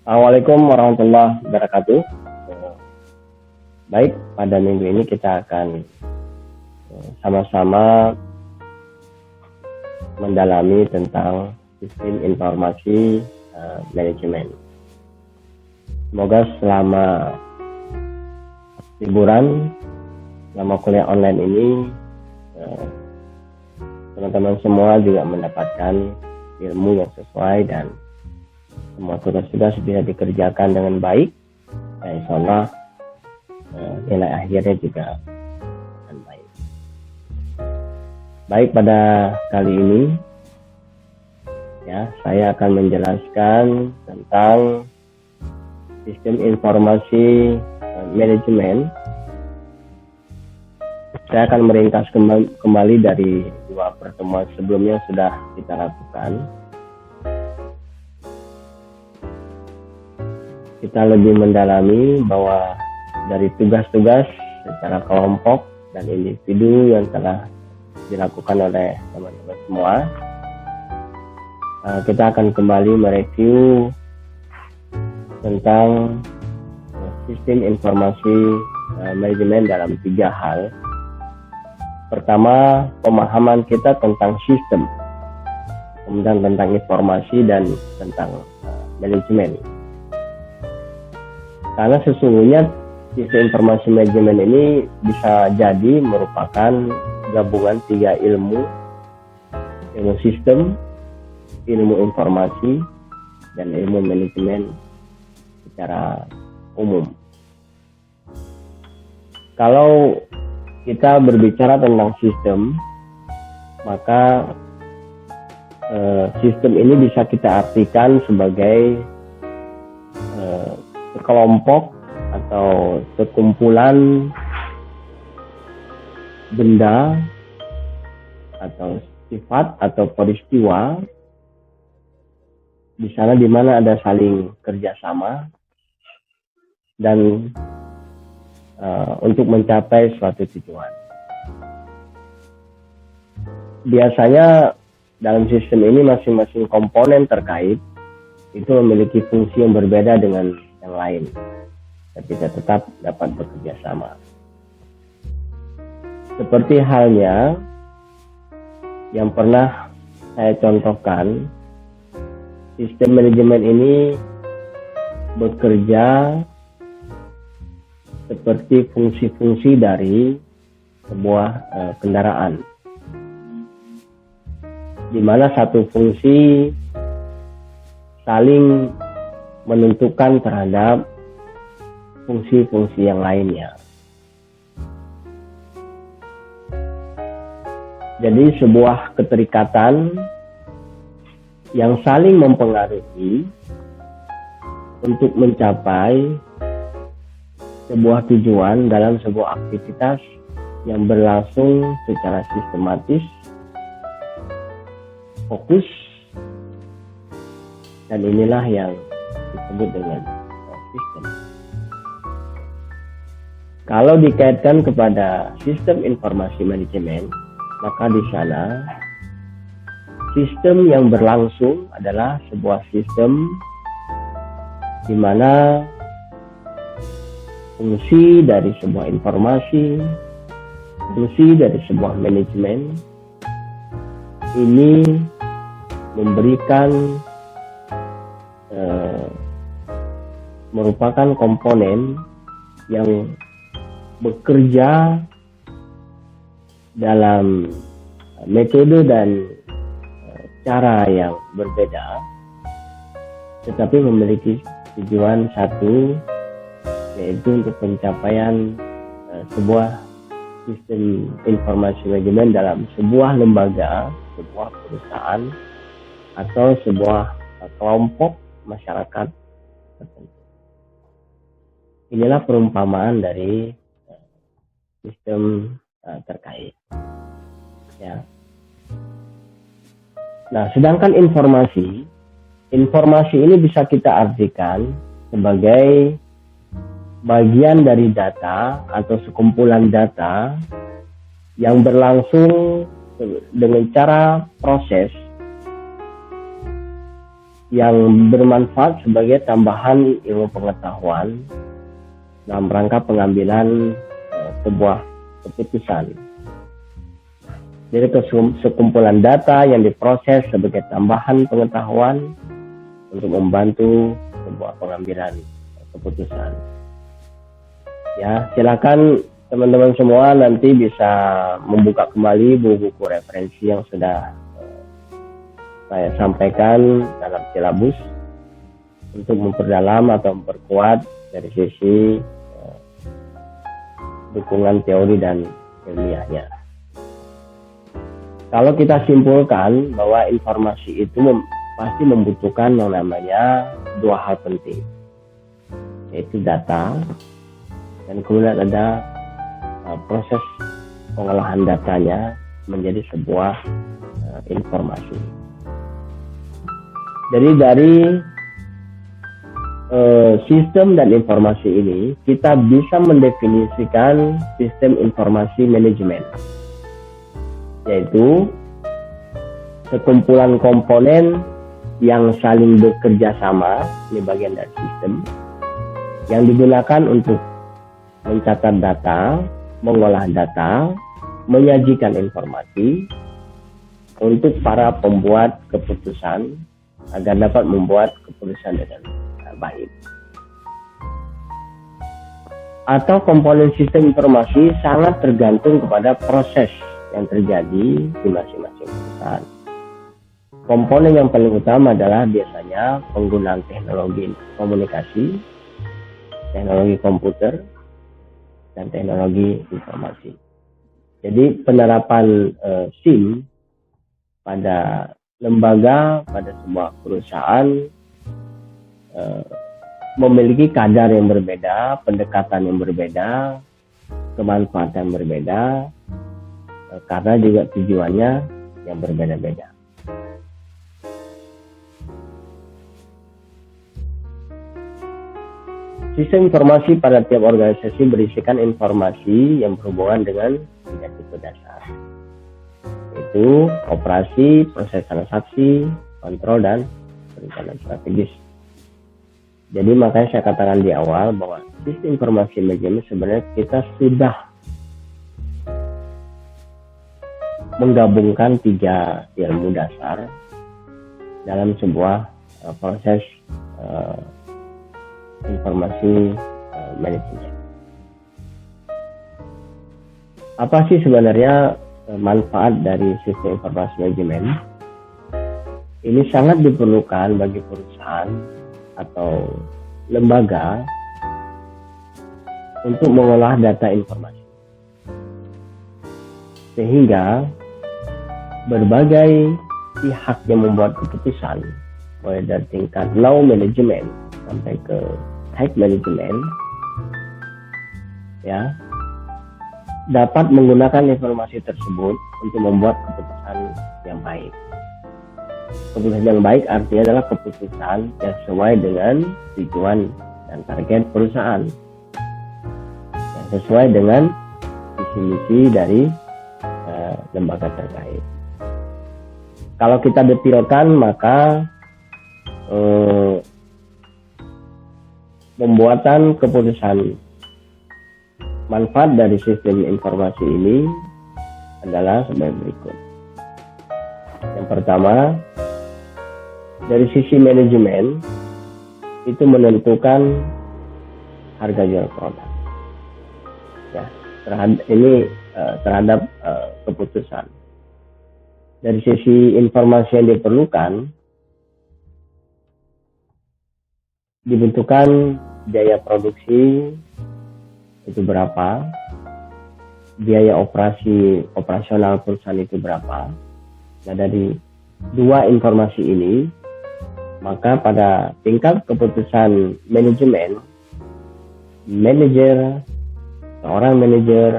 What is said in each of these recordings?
Assalamualaikum warahmatullahi wabarakatuh. Baik, pada minggu ini kita akan sama-sama mendalami tentang sistem informasi manajemen. Semoga selama liburan, selama kuliah online ini, teman-teman semua juga mendapatkan ilmu yang sesuai dan semua tugas-tugas bisa dikerjakan dengan baik. Dan insya Allah nilai akhirnya juga akan baik. Baik, pada kali ini saya akan menjelaskan tentang sistem informasi manajemen. Saya akan meringkas kembali dari dua pertemuan sebelumnya yang sudah kita lakukan. Kita lebih mendalami bahwa dari tugas-tugas secara kelompok dan individu yang telah dilakukan oleh teman-teman semua, kita akan kembali mereview tentang sistem informasi manajemen dalam 3 hal. Pertama, pemahaman kita tentang sistem, kemudian tentang informasi dan tentang manajemen. Karena sesungguhnya sistem informasi manajemen ini bisa jadi merupakan gabungan 3 ilmu sistem, ilmu informasi, dan ilmu manajemen secara umum. Kalau kita berbicara tentang sistem, maka sistem ini bisa kita artikan sebagai sekelompok atau sekumpulan benda atau sifat atau peristiwa di sana di mana ada saling kerjasama dan untuk mencapai suatu tujuan. Biasanya dalam sistem ini masing-masing komponen terkait itu memiliki fungsi yang berbeda dengan yang lain, tapi tetap dapat bekerja sama. Seperti halnya yang pernah saya contohkan, sistem manajemen ini bekerja seperti fungsi-fungsi dari sebuah kendaraan, di mana satu fungsi saling menentukan terhadap fungsi-fungsi yang lainnya. Jadi sebuah keterikatan yang saling mempengaruhi untuk mencapai sebuah tujuan dalam sebuah aktivitas yang berlangsung secara sistematis, fokus, dan inilah yang disebut dengan sistem. Kalau dikaitkan kepada sistem informasi manajemen, maka di sana sistem yang berlangsung adalah sebuah sistem di mana fungsi dari sebuah informasi, fungsi dari sebuah manajemen ini memberikan merupakan komponen yang bekerja dalam metode dan cara yang berbeda, tetapi memiliki tujuan satu, yaitu untuk pencapaian sebuah sistem informasi manajemen dalam sebuah lembaga, sebuah perusahaan, atau sebuah kelompok masyarakat tertentu. Inilah perumpamaan dari sistem terkait. Ya. Nah, sedangkan informasi ini bisa kita artikan sebagai bagian dari data atau sekumpulan data yang berlangsung dengan cara proses yang bermanfaat sebagai tambahan ilmu pengetahuan dalam rangka pengambilan sebuah keputusan. Jadi sekumpulan data yang diproses sebagai tambahan pengetahuan untuk membantu sebuah pengambilan keputusan. Ya, silakan teman-teman semua nanti bisa membuka kembali buku-buku referensi yang sudah saya sampaikan dalam silabus untuk memperdalam atau memperkuat dari sisi dukungan teori dan ilmiahnya. Kalau kita simpulkan bahwa informasi itu pasti membutuhkan yang namanya dua hal penting, yaitu data dan kemudian ada proses pengolahan datanya menjadi sebuah informasi. Jadi dari sistem dan informasi ini kita bisa mendefinisikan sistem informasi manajemen, yaitu sekumpulan komponen yang saling bekerja sama, ini bagian dari sistem yang digunakan untuk mencatat data, mengolah data, menyajikan informasi untuk para pembuat keputusan agar dapat membuat keputusan dengan baik. Atau komponen sistem informasi sangat tergantung kepada proses yang terjadi di masing-masing perusahaan. Komponen yang paling utama adalah biasanya penggunaan teknologi komunikasi, teknologi komputer, dan teknologi informasi. Jadi penerapan SIM pada lembaga, pada sebuah perusahaan memiliki kadar yang berbeda, pendekatan yang berbeda, kemanfaatan yang berbeda, karena juga tujuannya yang berbeda-beda. Sistem informasi pada tiap organisasi berisikan informasi yang berhubungan dengan 3 tipe dasar, yaitu operasi, proses transaksi, kontrol, dan perencanaan strategis. Jadi makanya saya katakan di awal bahwa sistem informasi manajemen sebenarnya kita sudah menggabungkan 3 ilmu dasar dalam sebuah proses informasi manajemen. Apa sih sebenarnya manfaat dari sistem informasi manajemen? Ini sangat diperlukan bagi perusahaan atau lembaga untuk mengolah data informasi, sehingga berbagai pihak yang membuat keputusan, mulai dari tingkat low management sampai ke high management, ya, dapat menggunakan informasi tersebut untuk membuat keputusan yang baik. Keputusan yang baik artinya adalah keputusan yang sesuai dengan tujuan dan target perusahaan, yang sesuai dengan visi misi dari lembaga terkait. Kalau kita detailkan, maka pembuatan keputusan manfaat dari sistem informasi ini adalah sebagai berikut. Yang pertama, dari sisi manajemen itu menentukan harga jual produk, ya, terhadap keputusan. Dari sisi informasi yang diperlukan, dibentukkan biaya produksi itu berapa, biaya operasional perusahaan itu berapa. Nah, dari dua informasi ini, maka pada tingkat keputusan manajemen, seorang manajer,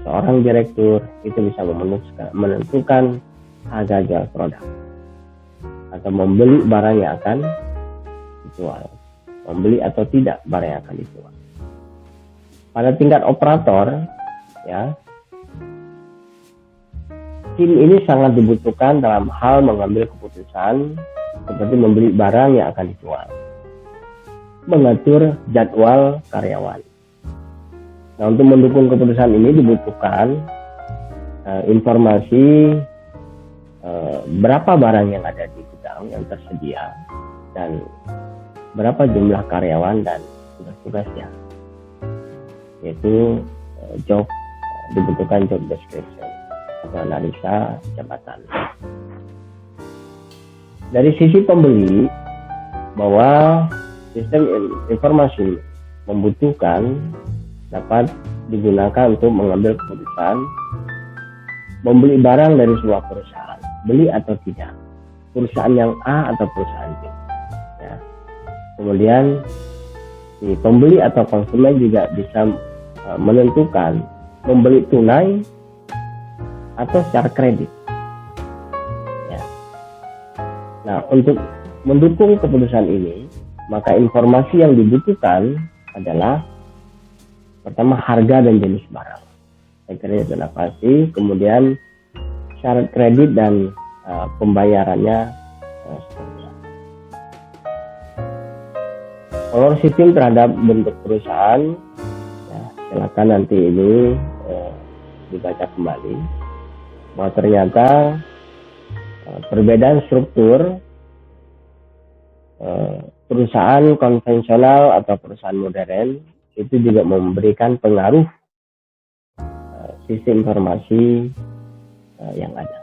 seorang direktur itu bisa menentukan harga jual produk atau membeli barang yang akan dijual, membeli atau tidak barang yang akan dijual. Pada tingkat operator, ya, tim ini sangat dibutuhkan dalam hal mengambil keputusan seperti membeli barang yang akan dijual, mengatur jadwal karyawan. Nah, untuk mendukung keputusan ini dibutuhkan informasi berapa barang yang ada di gudang yang tersedia dan berapa jumlah karyawan dan tugas-tugasnya, yaitu dibutuhkan job description atau analisa jabatan. Dari sisi pembeli, bahwa sistem informasi membutuhkan dapat digunakan untuk mengambil keputusan membeli barang dari sebuah perusahaan, beli atau tidak, perusahaan yang A atau perusahaan B. Ya. Kemudian si pembeli atau konsumen juga bisa menentukan membeli tunai atau secara kredit. Ya. Nah, untuk mendukung keputusan ini, maka informasi yang dibutuhkan adalah pertama harga dan jenis barang. Kredit dan pasti, kemudian syarat kredit dan pembayarannya seperti apa. Color shifting terhadap bentuk perusahaan, ya, silakan nanti ini dibaca kembali bahwa ternyata perbedaan struktur perusahaan konvensional atau perusahaan modern itu juga memberikan pengaruh sistem informasi yang ada.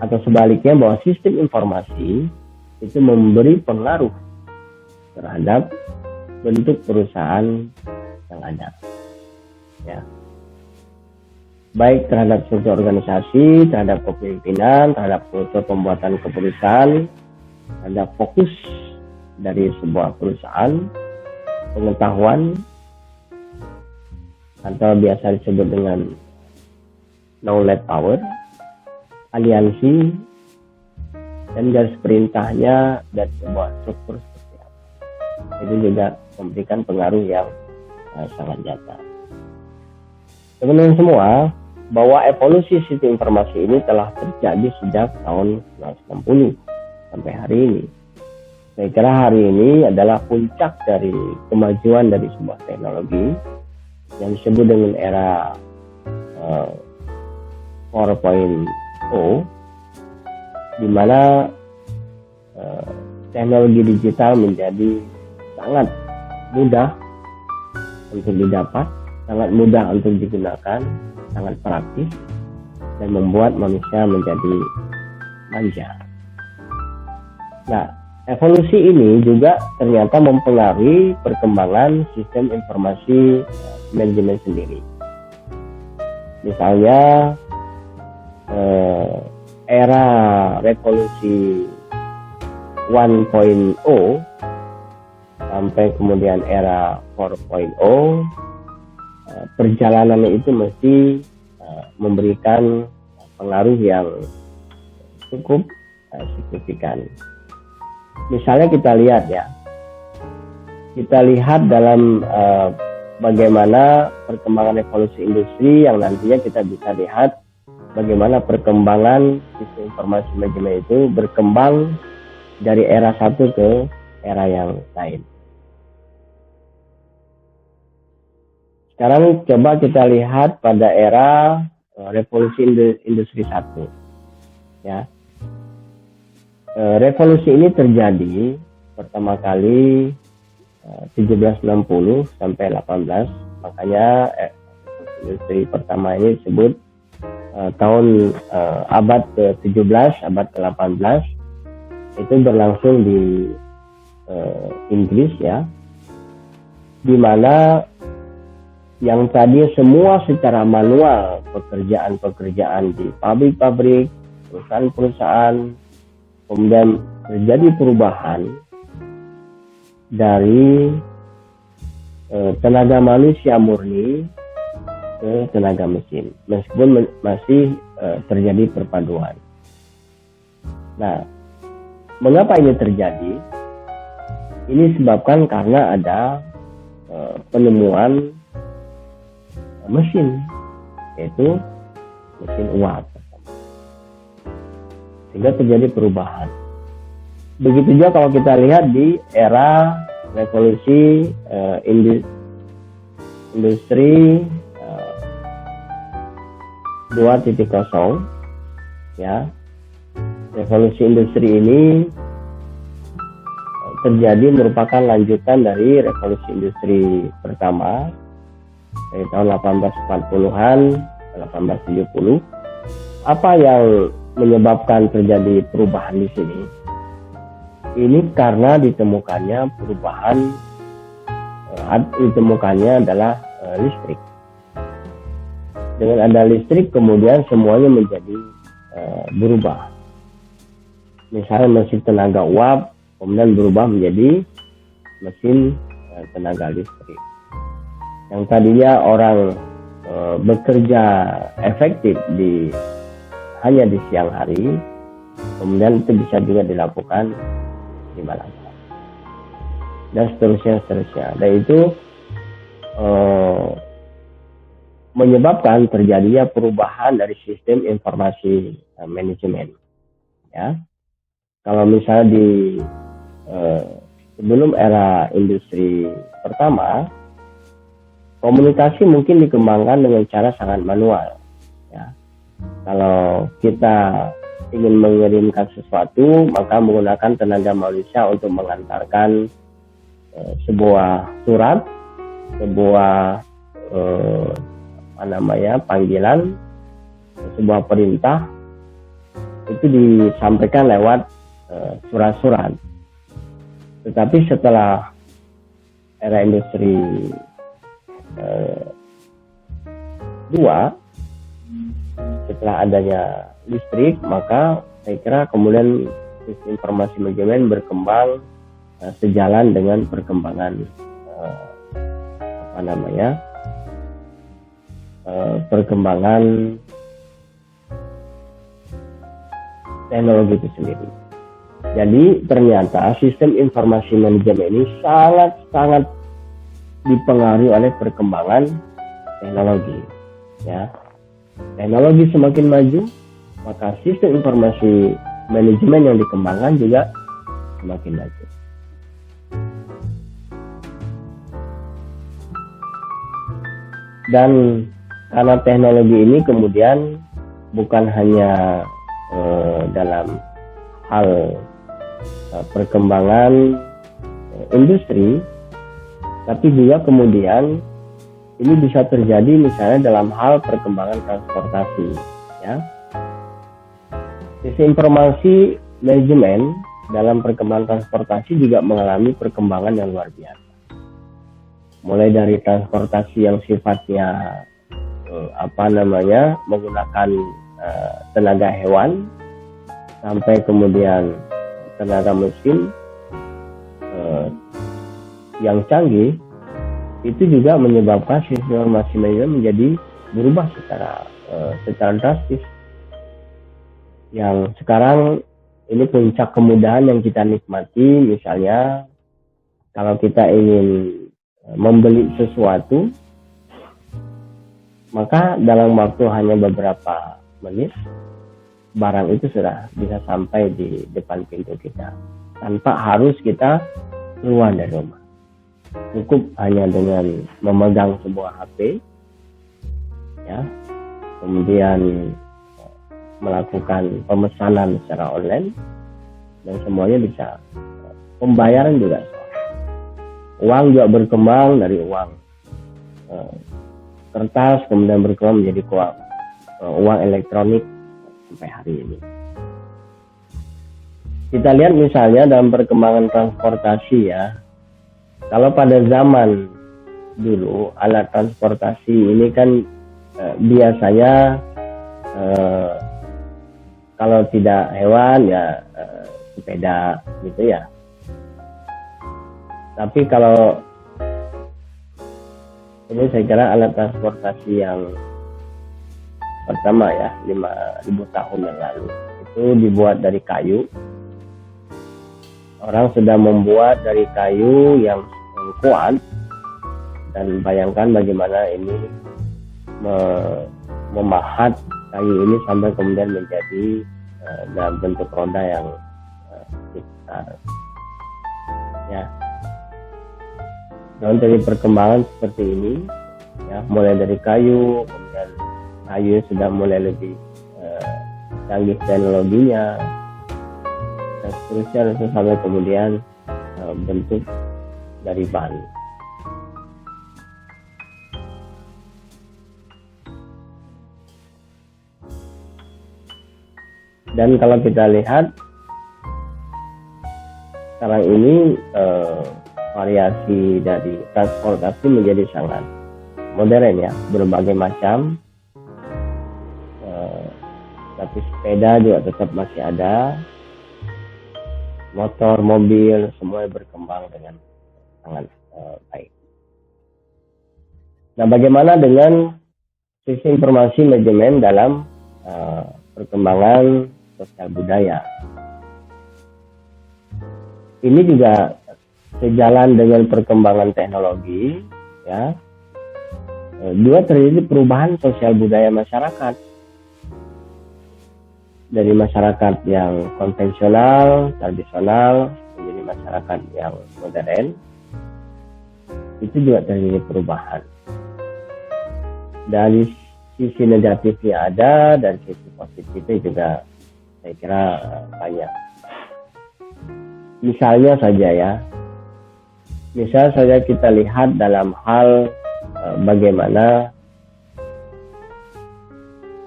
Atau sebaliknya, bahwa sistem informasi itu memberi pengaruh terhadap bentuk perusahaan yang ada. Ya. Baik terhadap struktur organisasi, terhadap kepemimpinan, terhadap kultur pembuatan keputusan, terhadap fokus dari sebuah perusahaan, pengetahuan, atau biasa disebut dengan knowledge power, aliansi, dan garis perintahnya dan sebuah struktur seperti apa. Itu juga memberikan pengaruh yang sangat nyata. Teman-teman semua, bahwa evolusi sistem informasi ini telah terjadi sejak tahun 1960 sampai hari ini. Saya kira hari ini adalah puncak dari kemajuan dari sebuah teknologi yang disebut dengan era 4.0, di mana teknologi digital menjadi sangat mudah untuk didapat, sangat mudah untuk digunakan, sangat praktis, dan membuat manusia menjadi manja. Nah, evolusi ini juga ternyata mempengaruhi perkembangan sistem informasi manajemen sendiri. Misalnya era revolusi 1.0 sampai kemudian era 4.0, perjalanannya itu mesti memberikan pengaruh yang cukup signifikan. Misalnya kita lihat ya, kita lihat dalam bagaimana perkembangan evolusi industri yang nantinya kita bisa lihat bagaimana perkembangan sistem informasi manajemen itu berkembang dari era satu ke era yang lain. Sekarang coba kita lihat pada era revolusi industri 1. Ya. Revolusi ini terjadi pertama kali 1760 sampai 18. Makanya industri pertama ini disebut tahun abad ke-17, abad ke-18. Itu berlangsung di Inggris ya. Di mana yang tadi semua secara manual, pekerjaan-pekerjaan di pabrik-pabrik, perusahaan-perusahaan, kemudian terjadi perubahan dari tenaga manusia murni ke tenaga mesin, meskipun masih terjadi perpaduan. Nah, mengapa ini terjadi? Ini disebabkan karena ada penemuan mesin, yaitu mesin uap. sehingga terjadi perubahan. Begitu juga kalau kita lihat di era revolusi industri 2.0, ya. Revolusi industri ini terjadi merupakan lanjutan dari revolusi industri pertama dari tahun 1840-an, 1870. Apa yang menyebabkan terjadi perubahan di sini? Ini karena ditemukannya perubahan, ditemukannya adalah listrik. Dengan ada listrik, kemudian semuanya menjadi berubah. Misalnya mesin tenaga uap, kemudian berubah menjadi mesin tenaga listrik. Yang tadinya orang bekerja efektif hanya di siang hari, kemudian itu bisa juga dilakukan di malam hari, dan seterusnya. Dan itu menyebabkan terjadinya perubahan dari sistem informasi manajemen. Ya, kalau misalnya di sebelum era industri pertama, komunikasi mungkin dikembangkan dengan cara sangat manual. Ya, kalau kita ingin mengirimkan sesuatu, maka menggunakan tenaga manusia untuk mengantarkan sebuah surat, sebuah panggilan, sebuah perintah, itu disampaikan lewat surat-surat. Tetapi setelah era industri 2, setelah adanya listrik, maka saya kira kemudian sistem informasi manajemen berkembang sejalan dengan perkembangan perkembangan teknologi itu sendiri. Jadi ternyata sistem informasi manajemen ini sangat dipengaruhi oleh perkembangan teknologi. Ya, teknologi semakin maju, maka sistem informasi manajemen yang dikembangkan juga semakin maju. Dan karena teknologi ini kemudian bukan hanya dalam hal perkembangan industri, tapi juga kemudian ini bisa terjadi misalnya dalam hal perkembangan transportasi. Ya, sistem informasi manajemen dalam perkembangan transportasi juga mengalami perkembangan yang luar biasa. Mulai dari transportasi yang sifatnya menggunakan tenaga hewan, sampai kemudian tenaga mesin yang canggih, itu juga menyebabkan sistem informasi manajemen menjadi berubah secara drastis. Yang sekarang ini puncak kemudahan yang kita nikmati. Misalnya kalau kita ingin membeli sesuatu, maka dalam waktu hanya beberapa menit, barang itu sudah bisa sampai di depan pintu kita tanpa harus kita keluar dari rumah. Cukup hanya dengan memegang sebuah HP, ya, kemudian melakukan pemesanan secara online, dan semuanya bisa. Pembayaran juga, uang juga berkembang dari uang kertas, kemudian berkembang menjadi uang elektronik sampai hari ini. Kita lihat misalnya dalam perkembangan transportasi, ya. Kalau pada zaman dulu alat transportasi ini kan biasanya kalau tidak hewan ya sepeda gitu ya. Tapi kalau ini saya kira alat transportasi yang pertama ya, 5.000 tahun yang lalu itu dibuat dari kayu. Orang sudah membuat dari kayu yang kuat, dan bayangkan bagaimana ini memahat kayu ini sampai kemudian menjadi dalam bentuk roda yang besar. Ya, dan dari perkembangan seperti ini, ya, mulai dari kayu, kemudian kayu sudah mulai lebih canggih teknologinya, dan seterusnya sampai kemudian bentuk dari ban. Dan kalau kita lihat sekarang ini variasi dari transportasi menjadi sangat modern, ya, berbagai macam. Tapi sepeda juga tetap masih ada, motor, mobil, semua berkembang dengan sangat baik. Nah, bagaimana dengan sisi informasi manajemen dalam perkembangan sosial budaya? Ini juga sejalan dengan perkembangan teknologi, ya. Juga terjadi perubahan sosial budaya masyarakat dari masyarakat yang konvensional, tradisional menjadi masyarakat yang modern. Itu juga terjadi perubahan. Dari sisi negatifnya ada, dan sisi positifnya juga saya kira banyak. Misalnya saja kita lihat dalam hal bagaimana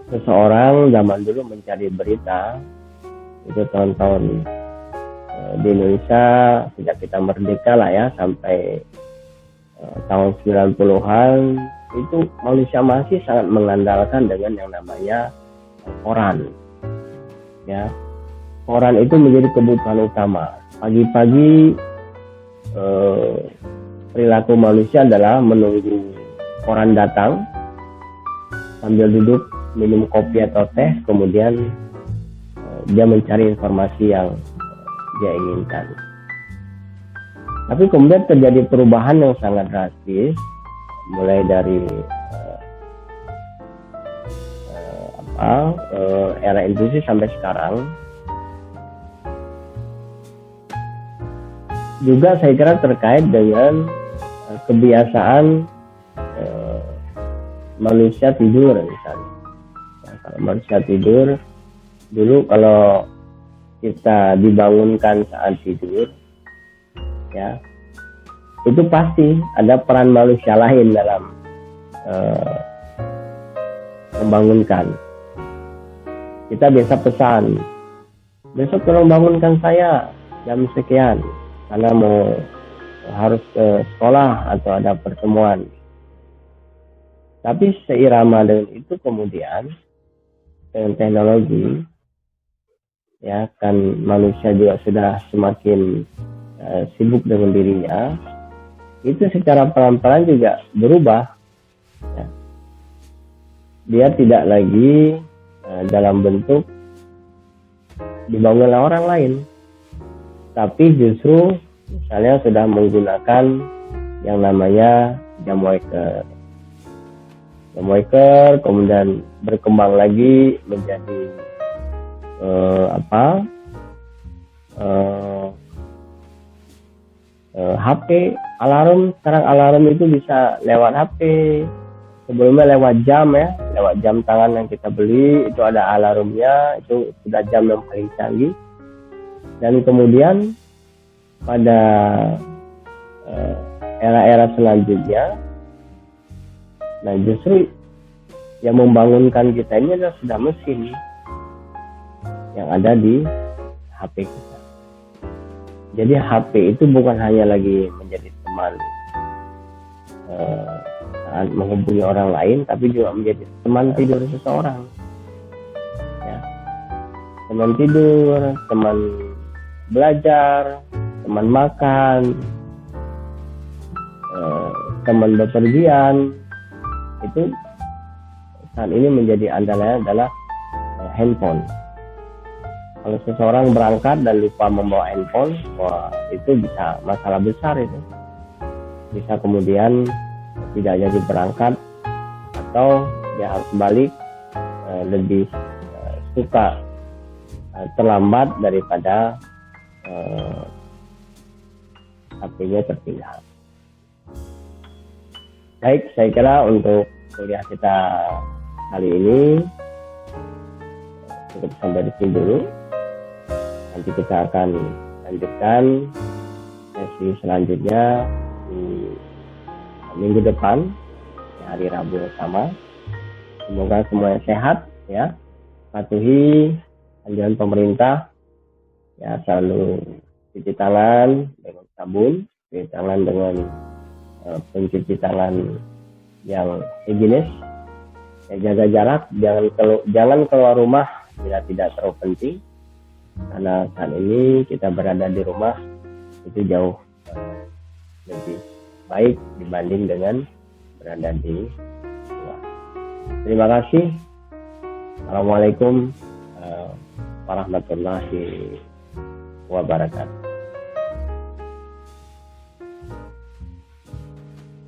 seseorang zaman dulu mencari berita, itu tahun-tahun di Indonesia sejak kita merdeka lah, ya, sampai tahun 90-an, itu manusia masih sangat mengandalkan dengan yang namanya koran, ya. Koran itu menjadi kebutuhan utama. Pagi-pagi perilaku manusia adalah menunggu koran datang sambil duduk minum kopi atau teh, kemudian dia mencari informasi yang dia inginkan. Tapi kemudian terjadi perubahan yang sangat drastis, mulai dari era industri sampai sekarang. Juga saya kira terkait dengan kebiasaan manusia tidur, misalnya. Kalau manusia tidur, dulu kalau kita dibangunkan saat tidur, ya, itu pasti ada peran manusia lain dalam membangunkan. Kita biasa pesan, besok tolong bangunkan saya jam sekian, karena harus ke sekolah atau ada pertemuan. Tapi seirama dengan itu kemudian dengan teknologi, ya, kan manusia juga sudah semakin sibuk dengan dirinya, itu secara pelan-pelan juga berubah, ya. Dia tidak lagi dalam bentuk dibangun oleh orang lain, tapi justru misalnya sudah menggunakan yang namanya jam waker, kemudian berkembang lagi menjadi HP, alarm. Sekarang alarm itu bisa lewat HP. Sebelumnya lewat jam, ya, lewat jam tangan yang kita beli, itu ada alarmnya, itu sudah jam yang paling canggih. Dan kemudian pada era-era selanjutnya, nah justru yang membangunkan kita ini adalah sudah mesin yang ada di HP kita. Jadi HP itu bukan hanya lagi menjadi teman saat menghubungi orang lain, tapi juga menjadi teman tidur seseorang, ya. Teman tidur, teman belajar, teman makan, teman bepergian. Itu saat ini menjadi andalannya adalah handphone. Kalau seseorang berangkat dan lupa membawa handphone, wah, itu bisa masalah besar itu. Bisa kemudian tidak jadi berangkat, atau dia harus balik lebih suka terlambat daripada HP-nya tertinggal. Baik, saya kira untuk kuliah kita kali ini cukup sampai di sini dulu. Nanti kita akan lanjutkan sesi selanjutnya di minggu depan, hari Rabu sama. Semoga semuanya sehat ya, patuhi anjuran pemerintah ya, selalu cuci tangan dengan sabun, cuci tangan dengan pencuci tangan yang higienis, ya, jaga jarak, jangan keluar rumah bila tidak terlalu penting, karena saat ini kita berada di rumah itu jauh lebih baik dibanding dengan berada di luar. Terima kasih. Assalamualaikum warahmatullahi wabarakatuh.